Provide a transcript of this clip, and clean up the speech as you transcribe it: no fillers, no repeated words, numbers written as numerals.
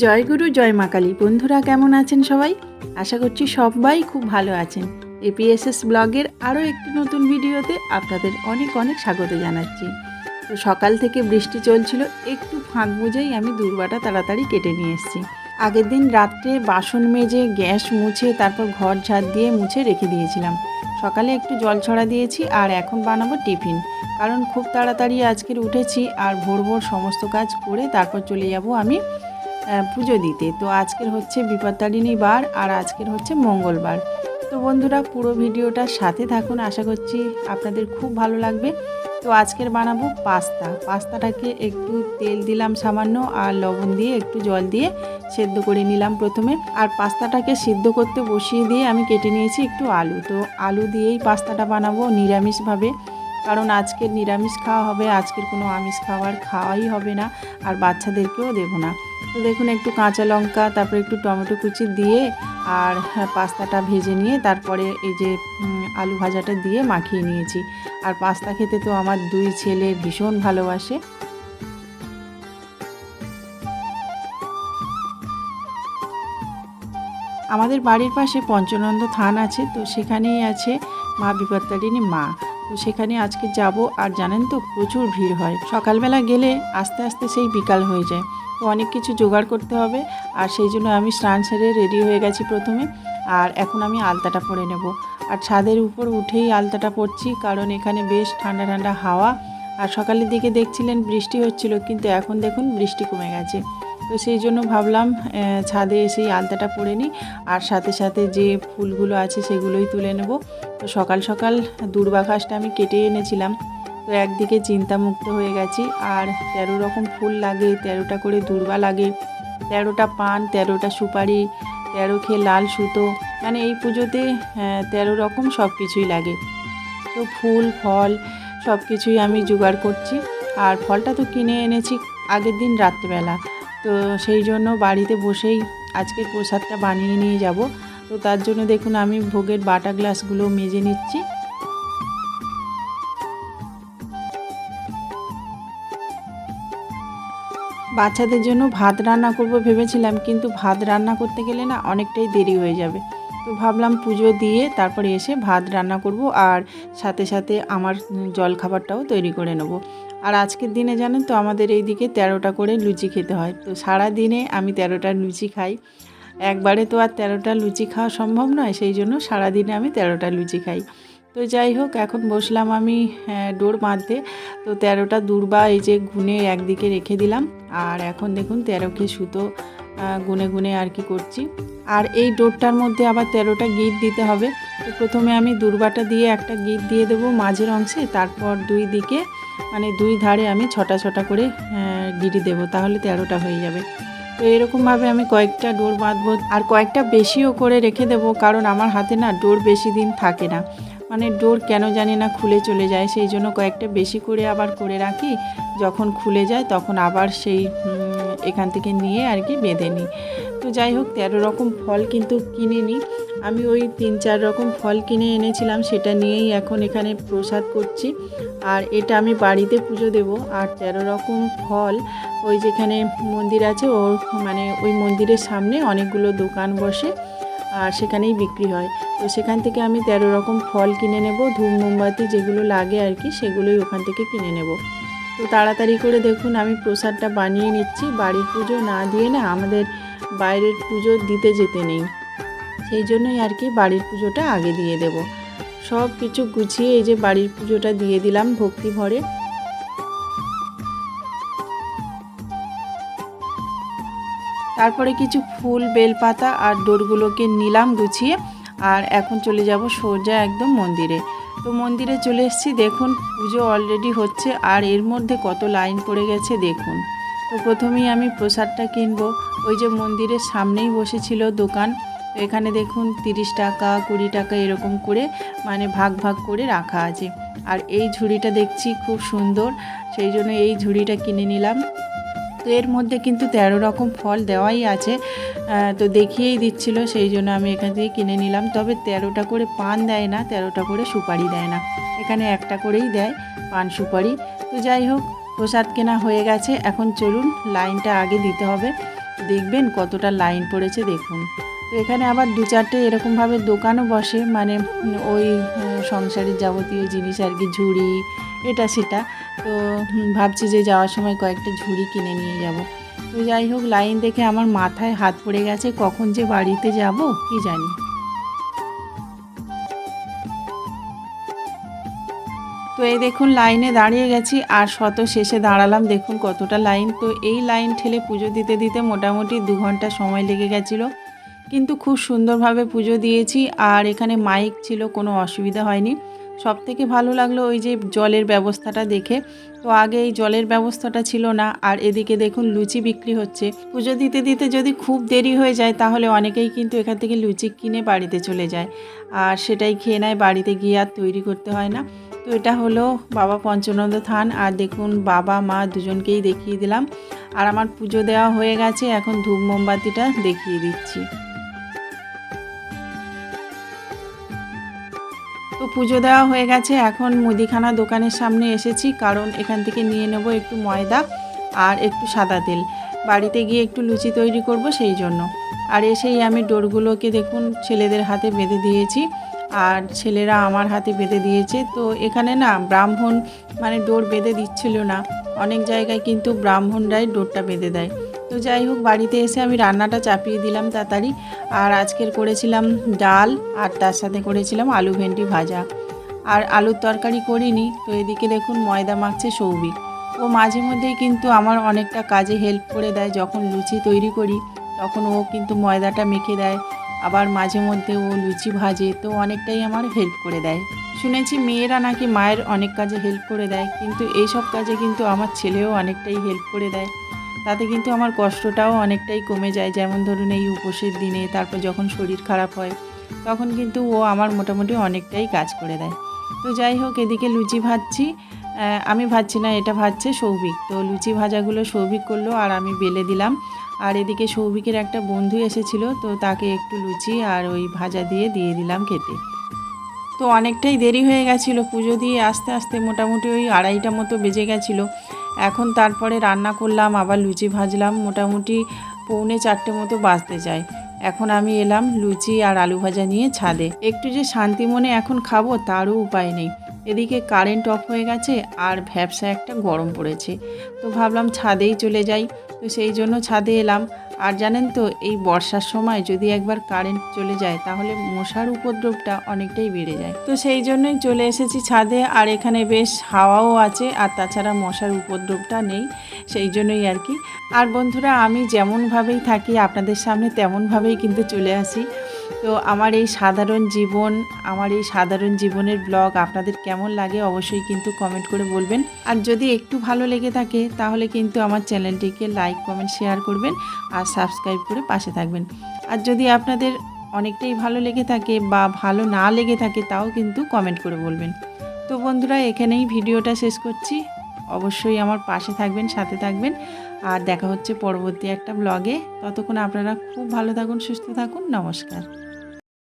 জয় গুরু জয় মা কালী। বন্ধুরা কেমন আছেন সবাই? আশা করছি সবাই খুব ভালো আছেন। এপিএসএস ব্লগের আরও একটি নতুন ভিডিওতে আপনাদের অনেক অনেক স্বাগত জানাচ্ছি। তো সকাল থেকে বৃষ্টি চলছিল, একটু ফাঁক বুঝেই আমি দূর্বাটা তাড়াতাড়ি কেটে নিয়ে এসেছি। আগের দিন রাত্রে বাসন মেজে গ্যাস মুছে তারপর ঘর ঝাড় দিয়ে মুছে রেখে দিয়েছিলাম। সকালে একটু জল ছড়া দিয়েছি আর এখন বানাবো টিফিন। কারণ খুব তাড়াতাড়ি আজকের উঠেছি আর ভোর ভোর সমস্ত কাজ করে তারপর চলে যাব আমি পুজো দিতে। তো আজকের হচ্ছে বিপত্তারিণী বার আর আজকের হচ্ছে মঙ্গলবার। তো বন্ধুরা পুরো ভিডিওটার সাথে থাকুন, আশা করছি আপনাদের খুব ভালো লাগবে। তো আজকের বানাবো পাস্তাটাকে একটু তেল দিলাম সামান্য আর লবণ দিয়ে একটু জল দিয়ে সেদ্ধ করে নিলাম প্রথমে। আর পাস্তাটাকে সিদ্ধ করতে বসিয়ে দিয়ে আমি কেটে নিয়েছি একটু আলু। তো আলু দিয়েই পাস্তাটা বানাবো নিরামিষভাবে, কারণ আজকের নিরামিষ খাওয়া হবে, আজকের কোনো আমিষ খাওয়াই হবে না আর বাচ্চাদেরকেও দেবো না। তো দেখুন একটু কাঁচা লঙ্কা তারপরে একটু টমেটো কুচি দিয়ে আর পাস্তাটা ভেজে নিয়ে তারপরে এই যে আলু ভাজাটা দিয়ে মাখিয়ে নিয়েছি। আর পাস্তা খেতে তো আমার দুই ছেলে ভীষণ ভালোবাসে। আমাদের বাড়ির পাশে পঞ্চনন্দ থান আছে, তো সেখানেই আছে মা বিপত্তারিণী মা। তো সেখানে আজকে যাব। আর জানেন তো প্রচুর ভিড় হয়, সকালবেলা গেলে আস্তে আস্তে সেই বিকাল হয়ে যায়। তো অনেক কিছু জোগাড় করতে হবে আর সেই জন্য আমি স্নান সেরে রেডি হয়ে গেছি প্রথমে। আর এখন আমি আলতাটা পরে নেব। আর ছাদের উপর উঠেই আলতাটা পরছি, কারণ এখানে বেশ ঠান্ডা ঠান্ডা হাওয়া। আর সকালের দিকে দেখছিলেন বৃষ্টি হচ্ছিল, কিন্তু এখন দেখুন বৃষ্টি কমে গেছে। তো সেই জন্য ভাবলাম ছাদে এসেই আলতাটা পরে নিই আর সাথে সাথে যে ফুলগুলো আছে সেগুলোই তুলে নেব। তো সকাল সকাল দূর্বা ঘাসটা আমি কেটে এনেছিলাম। তো একদিকে চিন্তামুক্ত হয়ে গেছি। আর 13 রকম ফুল লাগে, 13টা করে দূর্বা লাগে, 13টা পান, 13টা সুপারি, 13 খেয়ে লাল সুতো, মানে এই পুজোতে 13 রকম সব কিছুই লাগে। তো ফুল ফল সব কিছুই আমি জোগাড় করছি। আর ফলটা তো কিনে এনেছি আগের দিন রাত্রেবেলা। তো সেই জন্য বাড়িতে বসেই আজকের প্রসাদটা বানিয়ে নিয়ে যাব। তো তার জন্য দেখুন আমি ভোগের বাটা গ্লাসগুলো মেজে নিচ্ছি। বাচ্চাদের জন্য ভাত রান্না করব ভেবেছিলাম, কিন্তু ভাত রান্না করতে গেলে না অনেকটাই দেরি হয়ে যাবে। তো ভাবলাম পুজো দিয়ে তারপরে এসে ভাত রান্না করব আর সাথে সাথে আমার জলখাবারটাও তৈরি করে নেব। আর আজকের দিনে জানেন তো আমাদের এই দিকে 13টা করে লুচি খেতে হয়। তো সারা দিনে আমি 13টা লুচি খাই। একবারে তো আর 13টা লুচি খাওয়া সম্ভব নয়, সেই জন্য সারাদিনে আমি 13টা লুচি খাই। তো যাই হোক, এখন বসলাম আমি ডোর বাঁধতে। তো 13টা দূর্বা এই যে গুনে একদিকে রেখে দিলাম। আর এখন দেখুন 13কে সুতো গুনে গুনে আর কি করছি। আর এই ডোরটার মধ্যে আবার 13টা গিট দিতে হবে। তো প্রথমে আমি দূর্বাটা দিয়ে একটা গিট দিয়ে দেবো মাঝের অংশে, তারপর দুই দিকে মানে দুই ধারে আমি ছটা ছটা করে গিট দেবো, তাহলে 13টা হয়ে যাবে। তো এরকমভাবে আমি কয়েকটা ডোর বাঁধবো আর কয়েকটা বেশিও করে রেখে দেবো, কারণ আমার হাতে না ডোর বেশি দিন থাকে না, মানে ডোর কেন জানি না খুলে চলে যায়। সেই জন্য কয়েকটা বেশি করে আবার করে রাখি, যখন খুলে যায় তখন আবার সেই এখান থেকে নিয়ে আর কি বেঁধে নিই। তো যাই হোক 13 রকম ফল কিন্তু কিনে নিই আমি, ওই 3-4 রকম ফল কিনে এনেছিলাম, সেটা নিয়েই এখন এখানে প্রসাদ করছি। আর এটা আমি বাড়িতে পুজো দেব। আর 13 রকম ফল ওই যেখানে মন্দির আছে ওর মানে ওই মন্দিরের সামনে অনেকগুলো দোকান বসে আর সেখানেই বিক্রি হয়। তো সেখান থেকে আমি 13 রকম ফল কিনে নেব, ধূপ মোমবাতি যেগুলো লাগে আর কি সেগুলোই ওখান থেকে কিনে নেব। তো তাড়াতাড়ি করে দেখুন আমি প্রসাদটা বানিয়ে নিচ্ছি। বাড়ির পুজো না দিয়ে না আমাদের বাইরের পুজো দিতে যেতে নেই, সেই জন্যই আর কি বাড়ির পুজোটা আগে দিয়ে দেব। সব কিছু গুছিয়ে এই যে বাড়ির পুজোটা দিয়ে দিলাম ভক্তি ভরে। তারপরে কিছু ফুল বেলপাতা আর ডোরগুলোকে নিলাম গুছিয়ে। আর এখন চলে যাব সোজা একদম মন্দিরে। তো মন্দিরে চলে এসেছি, দেখুন পুজো অলরেডি হচ্ছে আর এর মধ্যে কত লাইন পড়ে গেছে দেখুন। তো প্রথমেই আমি প্রসাদটা কিনবো। ওই যে মন্দিরের সামনেই বসেছিল দোকান, তো এখানে দেখুন 30 টাকা 20 টাকা এরকম করে মানে ভাগ ভাগ করে রাখা আছে। আর এই ঝুড়িটা দেখছি খুব সুন্দর, সেই জন্য এই ঝুড়িটা কিনে নিলাম। তো এর মধ্যে কিন্তু 13 রকম ফল দেওয়াই আছে, তো দেখিয়েই দিচ্ছিল, সেই জন্য আমি এখান থেকে কিনে নিলাম। তবে 13টা করে পান দেয় না, 13টা করে সুপারি দেয় না, এখানে একটা করেই দেয় পান সুপারি। তো যাই হোক প্রসাদ কেনা হয়ে গেছে, এখন চলুন লাইনটা আগে দিতে হবে। তো দেখবেন কতটা লাইন পড়েছে দেখুন। তো এখানে আবার 2-4টে এরকমভাবে দোকানও বসে, মানে ওই সংসারের যাবতীয় জিনিস আর কি, ঝুড়ি এটা সেটা। তো ভাবছি যে যাওয়ার সময় কয়েকটা ঝুড়ি কিনে নিয়ে যাব। তো যাই হোক, লাইন দেখে আমার মাথায় হাত পড়ে গেছে, কখন যে বাড়িতে যাব কি জানি। তো এই দেখুন লাইনে দাঁড়িয়ে গেছি, আর শত শেষে দাঁড়ালাম, দেখুন কতটা লাইন। তো এই লাইন ঠেলে পুজো দিতে দিতে মোটামুটি 2 ঘন্টা সময় লেগে গেছিলো, কিন্তু খুব সুন্দরভাবে পুজো দিয়েছি। আর এখানে মাইক ছিল, কোনো অসুবিধা হয়নি। সবথেকে ভালো লাগলো ওই যে জলের ব্যবস্থাটা দেখে। তো আগে এই জলের ব্যবস্থাটা ছিল না। আর এদিকে দেখুন লুচি বিক্রি হচ্ছে। পুজো দিতে দিতে যদি খুব দেরি হয়ে যায় তাহলে অনেকেই কিন্তু এখান থেকে লুচি কিনে বাড়িতে চলে যায়, আর সেটাই খেয়ে নেয়, বাড়িতে গিয়ে আর তৈরি করতে হয় না। তো এটা হলো বাবা পঞ্চানন্দ থান। আর দেখুন বাবা মা দুজনকেই দেখিয়ে দিলাম। আর আমার পুজো দেওয়া হয়ে গেছে, এখন ধূপ মোমবাতিটা দেখিয়ে দিচ্ছি। তো পুজো দেওয়া হয়ে গেছে, এখন মুদিখানা দোকানের সামনে এসেছি, কারণ এখান থেকে নিয়ে নেব একটু ময়দা আর একটু সাদা তেল, বাড়িতে গিয়ে একটু লুচি তৈরি করব সেই জন্য। আর এসেই আমি ডোরগুলোকে দেখুন ছেলেদের হাতে বেঁধে দিয়েছি, আর ছেলেরা আমার হাতে বেঁধে দিয়েছে। তো এখানে না ব্রাহ্মণ মানে ডোর বেঁধে দিচ্ছিল না, অনেক জায়গায় কিন্তু ব্রাহ্মণরাই ডোরটা বেঁধে দেয়। তো যাই হোক, বাড়িতে এসে আমি রান্নাটা চাপিয়ে দিলাম তাড়াতাড়ি। আর আজকের করেছিলাম ডাল, আর তার সাথে করেছিলাম আলু ভেন্ডি ভাজা, আর আলুর তরকারি করিনি। তো এদিকে দেখুন ময়দা মাখছে সৌভিক। ও মাঝে মধ্যেই কিন্তু আমার অনেকটা কাজে হেল্প করে দেয়, যখন লুচি তৈরি করি তখন ও কিন্তু ময়দাটা মেখে দেয়, আবার মাঝে মধ্যে ও লুচি ভাজে, তো অনেকটাই আমার হেল্প করে দেয়। শুনেছি মেয়েরা নাকি মায়ের অনেক কাজে হেল্প করে দেয়, কিন্তু এই সব কাজে কিন্তু আমার ছেলেও অনেকটাই হেল্প করে দেয়। তাতে কিন্তু আমার কষ্টটাও অনেকটাই কমে যায়। যেমন ধরুন এই উপোসের দিনে, তারপর যখন শরীর খারাপ হয় তখন কিন্তু ও আমার মোটামুটি অনেকটাই কাজ করে দেয়। তো যাই হোক, এদিকে লুচি ভাজছি, আমি ভাজছি না, এটা ভাজছে সৌভিক। তো লুচি ভাজাগুলো সৌভিক করলো আর আমি বেলে দিলাম। আর এদিকে সৌভিকের একটা বন্ধু এসেছিলো, তো তাকে একটু লুচি আর ওই ভাজা দিয়ে দিলাম খেতে। তো অনেকটাই দেরি হয়ে গেছিলো, পুজো দিয়ে আস্তে আস্তে মোটামুটি ওই 2:30টা মতো বেজে গেছিলো। এখন তারপরে রান্না করলাম, আবার লুচি ভাজলাম, মোটামুটি 3:45 মতো বাজতে যায়। এখন আমি এলাম লুচি আর আলু ভাজা নিয়ে ছাদে, একটু যে শান্তি মনে এখন খাবো তারও উপায় নেই। এদিকে কারেন্ট অফ হয়ে গেছে, আর ভ্যাপসা একটা গরম পড়েছে। তো ভাবলাম ছাদেই চলে যাই, তো সেই জন্য ছাদে এলাম। আর জানেন তো, এই বর্ষার সময় যদি একবার কারেন্ট চলে যায় তাহলে মশার উপদ্রবটা অনেকটাই বেড়ে যায়। তো সেই জন্যই চলে এসেছি ছাদে, আর এখানে বেশ হাওয়াও আছে, আর তাছাড়া মশার উপদ্রবটা নেই, সেই জন্যই আর কি। আর বন্ধুরা, আমি যেমনভাবেই থাকি আপনাদের সামনে তেমনভাবেই কিন্তু চলে আসি। তো আমার এই সাধারণ জীবন, আমার এই সাধারণ জীবনের ব্লগ আপনাদের কেমন লাগে অবশ্যই কিন্তু কমেন্ট করে বলবেন। আর যদি একটু ভালো লেগে থাকে তাহলে কিন্তু আমার চ্যানেলটিকে লাইক কমেন্ট শেয়ার করবেন, আর সাবস্ক্রাইব করে পাশে থাকবেন। আর যদি আপনাদের অনেকটাই ভালো লেগে থাকে বা ভালো না লেগে থাকে তাও কিন্তু কমেন্ট করে বলবেন। তো বন্ধুরা, এখানেই ভিডিওটা শেষ করছি। অবশ্যই আমার পাশে থাকবেন, সাথে থাকবেন, আর দেখা হচ্ছে পরবর্তী একটা ব্লগে। ততক্ষণ আপনারা খুব ভালো থাকুন, সুস্থ থাকুন। নমস্কার।